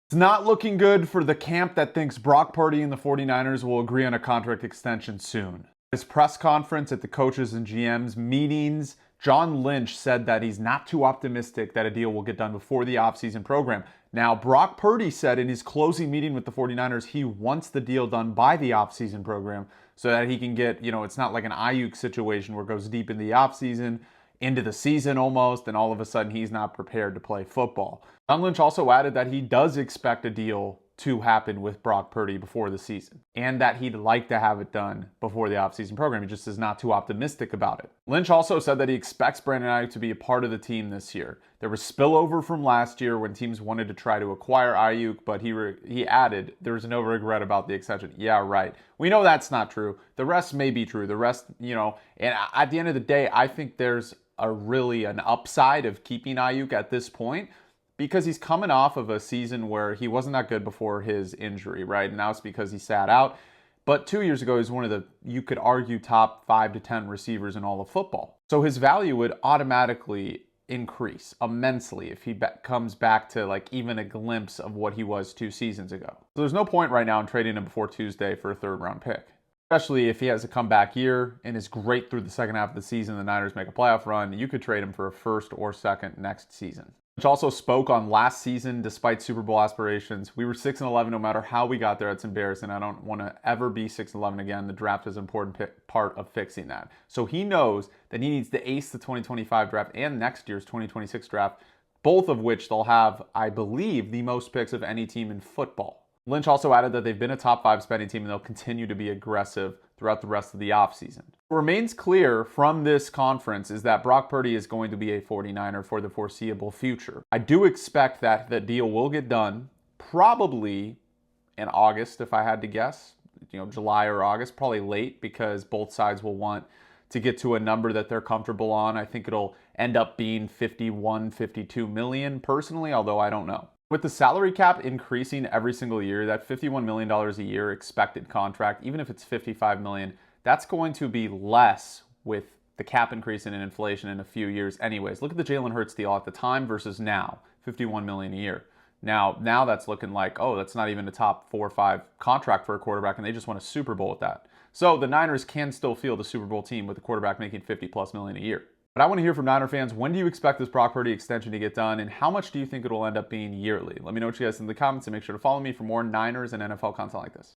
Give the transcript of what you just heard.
It's not looking good for the camp that thinks Brock Purdy and the 49ers will agree on a contract extension soon. His press conference at the coaches and GMs meetings, John Lynch said that he's not too optimistic that a deal will get done before the offseason program. Now, Brock Purdy said in his closing meeting with the 49ers he wants the deal done by the offseason program so that he can get, it's not like an Ayuk situation where it goes deep in the offseason, into the season almost, and all of a sudden he's not prepared to play football. John Lynch also added that he does expect a deal to happen with Brock Purdy before the season, and that he'd like to have it done before the offseason program. He just is not too optimistic about it. Lynch also said that he expects Brandon Ayuk to be a part of the team this year. There was spillover from last year when teams wanted to try to acquire Ayuk, but he added there was no regret about the extension. Yeah, right. We know that's not true. The rest may be true. The rest, and at the end of the day, I think there's an upside of keeping Ayuk at this point, because he's coming off of a season where he wasn't that good before his injury, right? And now it's because he sat out. But 2 years ago, he was one of the, you could argue, top 5 to 10 receivers in all of football. So his value would automatically increase immensely if he comes back to like even a glimpse of what he was 2 seasons ago. So there's no point right now in trading him before Tuesday for a 3rd round pick. Especially if he has a comeback year and is great through the second half of the season, the Niners make a playoff run, you could trade him for a 1st or 2nd next season. Which also spoke on last season despite Super Bowl aspirations. We were 6-11 no matter how we got there. It's embarrassing. I don't want to ever be 6-11 again. The draft is an important part of fixing that. So he knows that he needs to ace the 2025 draft and next year's 2026 draft, both of which they'll have, I believe, the most picks of any team in football. Lynch also added that they've been a top 5 spending team and they'll continue to be aggressive throughout the rest of the offseason. What remains clear from this conference is that Brock Purdy is going to be a 49er for the foreseeable future. I do expect that the deal will get done probably in August, if I had to guess. July or August, probably late, because both sides will want to get to a number that they're comfortable on. I think it'll end up being 51, 52 million personally, although I don't know. With the salary cap increasing every single year, that $51 million a year expected contract, even if it's $55 million, that's going to be less with the cap increase in inflation in a few years anyways. Look at the Jalen Hurts deal at the time versus now, $51 million a year. Now that's looking like, oh, that's not even a top 4 or 5 contract for a quarterback, and they just won a Super Bowl with that. So the Niners can still field a Super Bowl team with a quarterback making $50+ million a year. But I want to hear from Niner fans, when do you expect this Brock Purdy extension to get done, and how much do you think it will end up being yearly? Let me know what you guys think in the comments, and make sure to follow me for more Niners and NFL content like this.